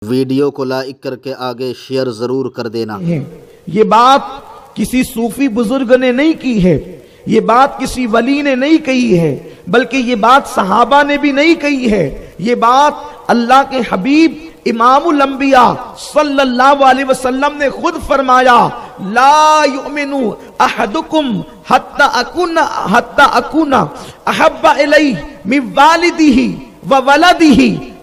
Video کو like کر کے آگے شیئر ضرور کر دینا۔ یہ بات کسی صوفی بزرگ نے نہیں کی ہے، یہ بات کسی ولی نے نہیں کہی ہے، بلکہ یہ بات صحابہ نے بھی نہیں کہی ہے، یہ بات اللہ کے حبیب امام الانبیاء صلی اللہ علیہ وسلم نے خود فرمایا، لا یؤمن احدکم حتی اکون احب الیہ من والدہ وولدہ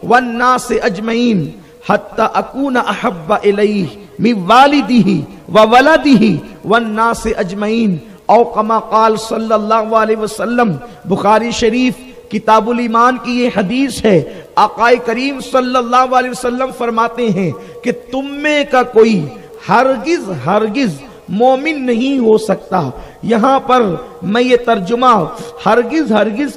والناس اجمعین، حتی اکون احب الیہ من والدہ وولدہ والناس اجمعین، او کما قال صلی اللہ علیہ وسلم۔ بخاری شریف کتاب الایمان کی یہ حدیث ہے، آقا کریم صلی اللہ علیہ وسلم فرماتے ہیں کہ تم میں کا کوئی ہرگز مومن نہیں ہو سکتا۔ یہاں پر میں یہ ترجمہ ہرگز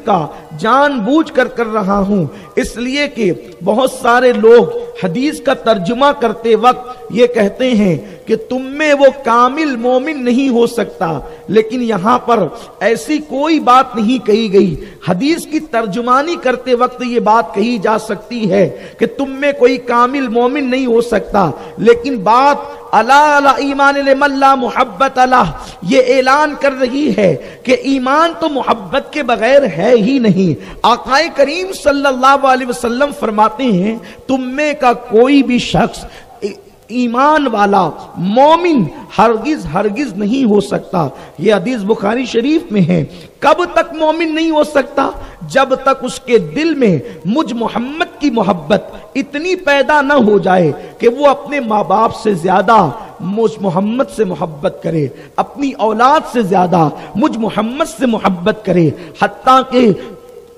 کا جان بوجھ کر رہا ہوں، اس لیے کہ بہت سارے لوگ حدیث کا ترجمہ کرتے وقت یہ کہتے ہیں کہ تم میں وہ کامل مومن نہیں ہو سکتا، لیکن یہاں پر ایسی کوئی بات نہیں کہی گئی۔ حدیث کی ترجمانی کرتے وقت یہ بات کہی جا سکتی ہے کہ تم میں کوئی کامل مومن نہیں ہو سکتا، لیکن بات الا ایمان لمن لا محبت لہ یہ اعلان کر رہی ہے کہ ایمان تو محبت کے بغیر ہے ہی نہیں۔ آقا کریم صلی اللہ علیہ وسلم فرماتے ہیں تم میں کا کوئی بھی شخص ایمان والا مومن ہرگز نہیں ہو سکتا۔ یہ حدیث بخاری شریف میں ہے۔ کب تک مومن نہیں ہو سکتا؟ جب تک اس کے دل میں مجھ محمد کی محبت اتنی پیدا نہ ہو جائے کہ وہ اپنے ماں باپ سے زیادہ مجھ محمد سے محبت کرے، اپنی اولاد سے زیادہ مجھ محمد سے محبت کرے، حتیٰ کہ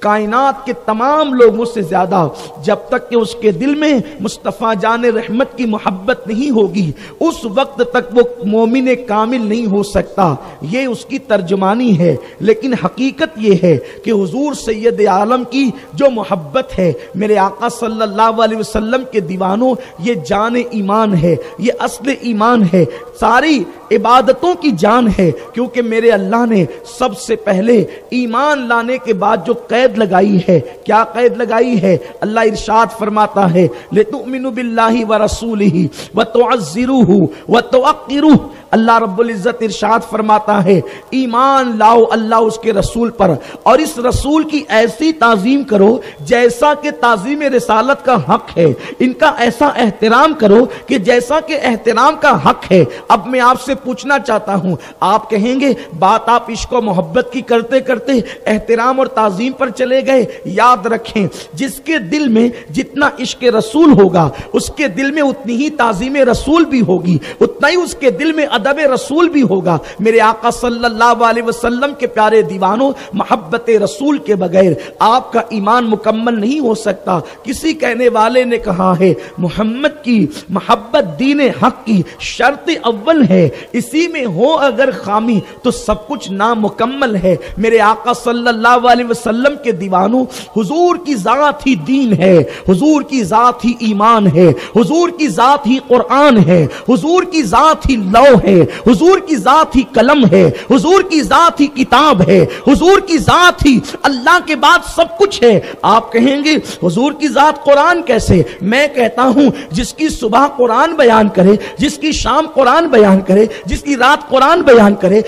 کائنات کے تمام لوگوں سے زیادہ جب تک کہ اس کے دل میں مصطفیٰ جان رحمت کی محبت نہیں ہوگی، اس وقت تک وہ مومن کامل نہیں ہو سکتا۔ یہ اس کی ترجمانی ہے، لیکن حقیقت یہ ہے کہ حضور سید عالم کی جو محبت ہے، میرے آقا صلی اللہ علیہ وسلم کے دیوانوں، یہ جان ایمان ہے، یہ اصل ایمان ہے، ساری عبادتوں کی جان ہے، کیونکہ میرے اللہ نے سب سے پہلے ایمان لانے کے بعد جو قید لگائی ہے، کیا قید لگائی ہے؟ اللہ ارشاد فرماتا ہے لِتُؤْمِنُوا بِاللَّهِ وَرَسُولِهِ وَتُعَزِّرُوهُ وَتُوَقِّرُوهُ۔ اللہ رب العزت ارشاد فرماتا ہے ایمان لاؤ اللہ اس کے رسول پر، اور اس رسول کی ایسی تعظیم کرو جیسا کہ تعظیم رسالت کا حق ہے، ان کا ایسا احترام کرو کہ جیسا کہ احترام کا حق ہے۔ اب میں آپ سے پوچھنا چاہتا ہوں، آپ کہیں گے بات آپ عشق و محبت کی کرتے کرتے احترام اور تعظیم پر چلے گئے۔ یاد رکھیں جس کے دل میں جتنا عشق رسول ہوگا اس کے دل میں اتنی ہی تعظیم رسول بھی ہوگی، اتنا ہی اس کے دل میں ادب رسول بھی ہوگا۔ میرے آقا صلی اللہ علیہ وسلم کے پیارے دیوانوں، محبت رسول کے بغیر آپ کا ایمان مکمل نہیں ہو سکتا۔ کسی کہنے والے نے کہا ہے محمد کی محبت دین حق کی شرط اول ہے، اسی میں ہو اگر خامی تو سب کچھ نامکمل ہے۔ میرے آقا صلی اللہ علیہ وسلم کے دیوانوں، حضور کی ذات ہی دین ہے، حضور کی ذات ہی ایمان ہے، حضور کی ذات ہی قرآن ہے، حضور کی ذات ہی لوح ہے، حضور کی ذات ہی قلم ہے، حضور کی ذات ہی کتاب ہے، حضور کی ذات ہی اللہ کے بعد سب کچھ ہے۔ آپ کہیں گے حضور کی ذات قرآن کیسے؟ میں کہتا ہوں جس کی صبح قرآن بیان کرے، جس کی شام قرآن بیان کرے، جس کی رات قرآن بیان کرے،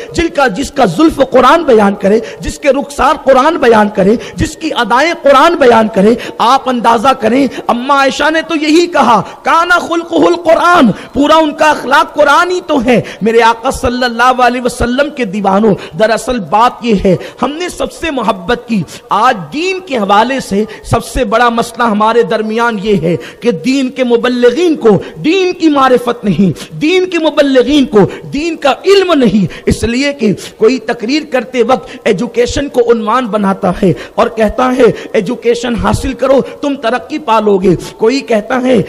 جس کا زلف قرآن بیان کرے، جس کے رخسار قرآن بیان کرے، جس کی ادائیں قرآن بیان کرے، آپ اندازہ کریں اما عائشہ نے تو یہی کہا کانا خلقہ القرآن، پورا ان کا اخلاق قرآن ہی تو ہے۔ میرے آقا صلی اللہ علیہ وسلم کے دیوانوں، دراصل بات یہ ہے ہم نے سب سے محبت کی۔ آج دین کے حوالے سے سب سے بڑا مسئلہ ہمارے درمیان یہ ہے کہ دین کے مبلغین کو دین کی معرفت نہیں، دین کے مبلغین کو دین کا علم نہیں، اس لیے کہ کوئی تقریر کرتے وقت ایجوکیشن کو عنوان بناتا ہے اور کہتا ہے ایجوکیشن حاصل کرو تم ترقی پالو گے، کوئی کہتا ہے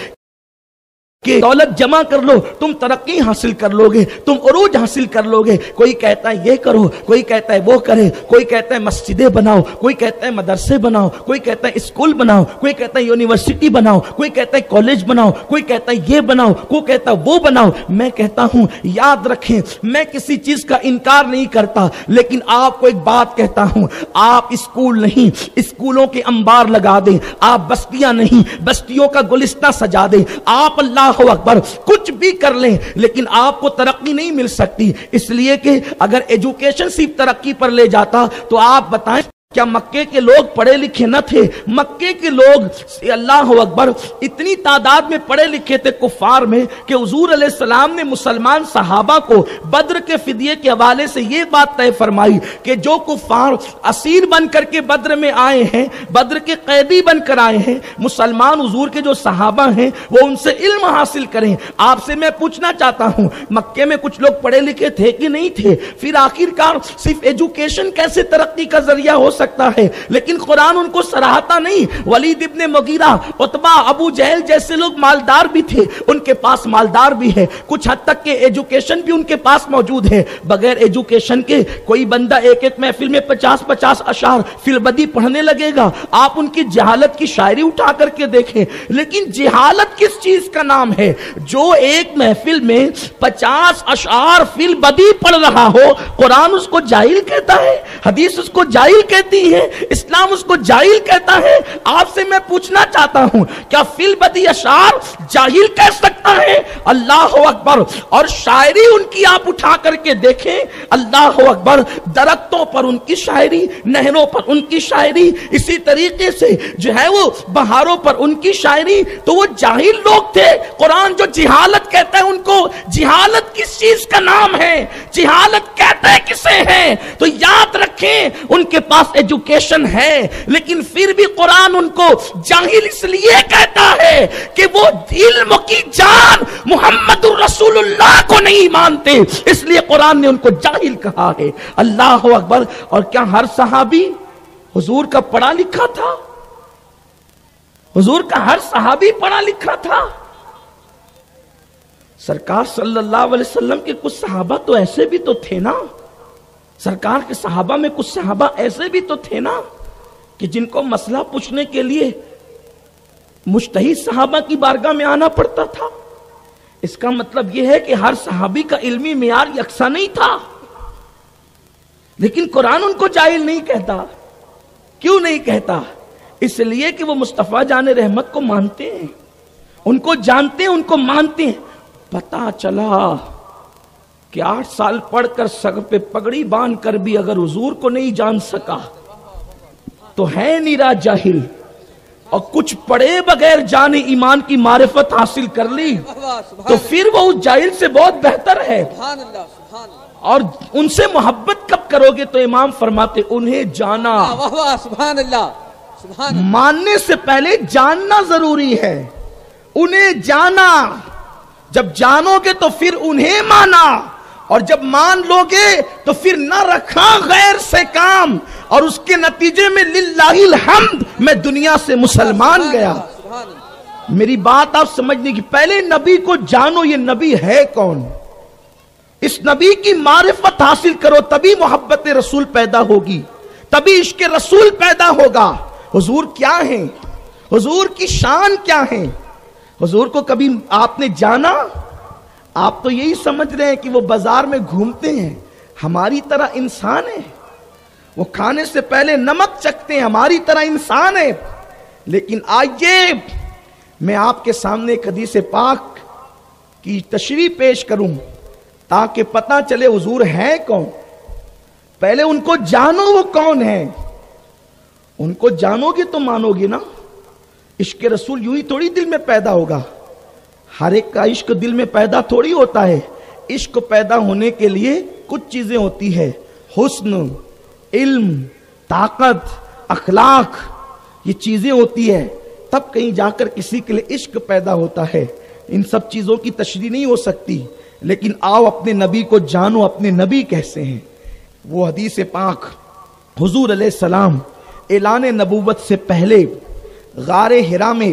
کہ دولت جمع کر لو تم ترقی حاصل کر لو گے، تم عروج حاصل کر لو گے۔ کوئی کہتا ہے یہ کرو، کوئی کہتا ہے وہ کرے، کوئی کہتا ہے مسجدیں بناؤ، کوئی کہتا ہے مدرسے بناؤ، کوئی کہتا ہے اسکول بناؤ، کوئی کہتا ہے یونیورسٹی بناؤ، کوئی کہتا ہے کالج بناؤ، کوئی کہتا ہے یہ بناؤ، کوئی کہتا ہے وہ بناؤ۔ میں کہتا ہوں یاد رکھیں، میں کسی چیز کا انکار نہیں کرتا، لیکن آپ کو ایک بات کہتا ہوں، آپ اسکول نہیں اسکولوں کے انبار لگا دیں، آپ بستیاں نہیں بستیوں کا گلستہ سجا دیں، آپ اللہ اکبر کچھ بھی کر لیں، لیکن آپ کو ترقی نہیں مل سکتی، اس لیے کہ اگر ایجوکیشن صرف ترقی پر لے جاتا تو آپ بتائیں کیا مکے کے لوگ پڑھے لکھے نہ تھے؟ مکے کے لوگ اللہ اکبر اتنی تعداد میں پڑھے لکھے تھے کفار میں کہ حضور علیہ السلام نے مسلمان صحابہ کو بدر کے فدیے کے حوالے سے یہ بات طے فرمائی کہ جو کفار اسیر بن کر کے بدر میں آئے ہیں، بدر کے قیدی بن کر آئے ہیں، مسلمان حضور کے جو صحابہ ہیں وہ ان سے علم حاصل کریں۔ آپ سے میں پوچھنا چاہتا ہوں مکے میں کچھ لوگ پڑھے لکھے تھے کہ نہیں تھے؟ پھر آخرکار صرف ایجوکیشن کیسے ترقی کا ذریعہ ہو سکتا ہے؟ لیکن قرآن ان کو سراہتا نہیں۔ ولید ابن مغیرہ، عتبہ، ابو جہل جیسے لوگ مالدار بھی تھے، ان کے پاس مالدار بھی ہے، کچھ حد تک کہ ایجوکیشن بھی ان کے پاس موجود ہے۔ بغیر ایجوکیشن کے کوئی بندہ ایک ایک محفل میں 50 اشعار فی البدی پڑھنے لگے گا۔ آپ ان کی جہالت کی شاعری اٹھا کر کے دیکھیں، لیکن جہالت کس چیز کا نام ہے؟ جو ایک محفل میں 50 اشعار فی البدی پڑھ رہا ہو، قرآن اس کو جاہل کہتا ہے، حدیث اس کو جاہل کہتی ہے، اسلام اس کو جاہل کہتا ہے۔ آپ سے میں پوچھنا چاہتا ہوں کیا فی البدی اشعار جاہل کہہ سکتا ہے؟ اللہ اکبر۔ اور شاعری ان کی آپ اٹھا کر کے دیکھیں، اللہ اکبر، درختوں پر ان کی شاعری، نہروں پر ان کی شاعری، اسی طریقے سے جو ہے وہ بہاروں پر ان کی شاعری۔ تو وہ جاہل لوگ تھے۔ قرآن جو جہالت کہتا ہے ان کو، جہالت کس چیز کا نام ہے؟ جہالت کہتا ہے کسے ہے؟ تو یاد رکھیں ان کے پاس ایجوکیشن ہے، لیکن پھر بھی قرآن ان کو جاہل اس لیے کہتا ہے کہ وہ علم کی جان محمد رسول اللہ کو نہیں مانتے، اس لیے قرآن نے ان کو جاہل کہا ہے۔ اللہ اکبر۔ اور کیا ہر صحابی حضور کا پڑھا لکھا تھا؟ حضور کا ہر صحابی پڑھا لکھا تھا؟ سرکار صلی اللہ علیہ وسلم کے کچھ صحابہ تو ایسے بھی تو تھے نا، سرکار کے صحابہ میں کچھ صحابہ ایسے بھی تو تھے نا کہ جن کو مسئلہ پوچھنے کے لیے مجتہد صحابہ کی بارگاہ میں آنا پڑتا تھا۔ اس کا مطلب یہ ہے کہ ہر صحابی کا علمی معیار یکساں نہیں تھا، لیکن قرآن ان کو جاہل نہیں کہتا۔ کیوں نہیں کہتا؟ اس لیے کہ وہ مصطفیٰ جان رحمت کو مانتے ہیں، ان کو جانتے ہیں، ان کو مانتے ہیں۔ پتا چلا کہ 8 سال پڑھ کر سر پہ پگڑی باندھ کر بھی اگر حضور کو نہیں جان سکا تو ہے نیرا جاہل، اور کچھ پڑھے بغیر جانے ایمان کی معرفت حاصل کر لی تو پھر وہ اس جاہل سے بہت بہتر ہے۔ اور ان سے محبت کب کرو گے؟ تو امام فرماتے انہیں جانا۔ ماننے سے پہلے جاننا ضروری ہے، انہیں جانا۔ جب جانو گے تو پھر انہیں مانا، اور جب مان لو گے تو پھر نہ رکھا غیر سے کام، اور اس کے نتیجے میں للہ الحمد میں دنیا سے مسلمان گیا۔ میری بات آپ سمجھنے کی، پہلے نبی کو جانو، یہ نبی ہے کون، اس نبی کی معرفت حاصل کرو، تبھی محبت رسول پیدا ہوگی، تبھی عشق رسول پیدا ہوگا۔ حضور کیا ہیں؟ حضور کی شان کیا ہے؟ حضور کو کبھی آپ نے جانا؟ آپ تو یہی سمجھ رہے ہیں کہ وہ بازار میں گھومتے ہیں، ہماری طرح انسان ہے، وہ کھانے سے پہلے نمک چکھتے ہیں، ہماری طرح انسان ہے۔ لیکن آئیے میں آپ کے سامنے ایک حدیث پاک کی تشریح پیش کروں تاکہ پتہ چلے حضور ہے کون۔ پہلے ان کو جانو وہ کون ہے، ان کو جانو گے تو مانو گے نا۔ عشق رسول یوں ہی تھوڑی دل میں پیدا ہوگا، ہر ایک کا عشق دل میں پیدا تھوڑی ہوتا ہے۔ عشق پیدا ہونے کے لیے کچھ چیزیں ہوتی ہے، حسن، علم، طاقت، اخلاق، یہ چیزیں ہوتی ہے، تب کہیں جا کر کسی کے لیے عشق پیدا ہوتا ہے۔ ان سب چیزوں کی تشریح نہیں ہو سکتی، لیکن آؤ اپنے نبی کو جانو، اپنے نبی کیسے ہیں۔ وہ حدیث پاک حضور علیہ السلام اعلان نبوت سے پہلے غار حرا میں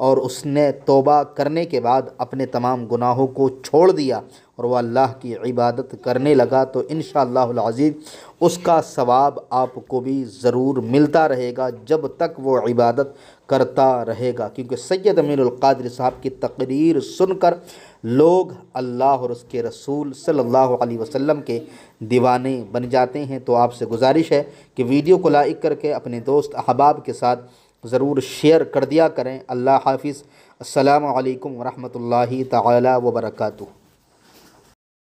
اور اس نے توبہ کرنے کے بعد اپنے تمام گناہوں کو چھوڑ دیا اور وہ اللہ کی عبادت کرنے لگا تو انشاءاللہ العزیز اس کا ثواب آپ کو بھی ضرور ملتا رہے گا جب تک وہ عبادت کرتا رہے گا، کیونکہ سید امین القادری صاحب کی تقریر سن کر لوگ اللہ اور اس کے رسول صلی اللہ علیہ وسلم کے دیوانے بن جاتے ہیں۔ تو آپ سے گزارش ہے کہ ویڈیو کو لائک کر کے اپنے دوست احباب کے ساتھ ضرور شیئر کر دیا کریں۔ اللہ حافظ۔ السلام علیکم ورحمۃ اللہ تعالی وبرکاتہ۔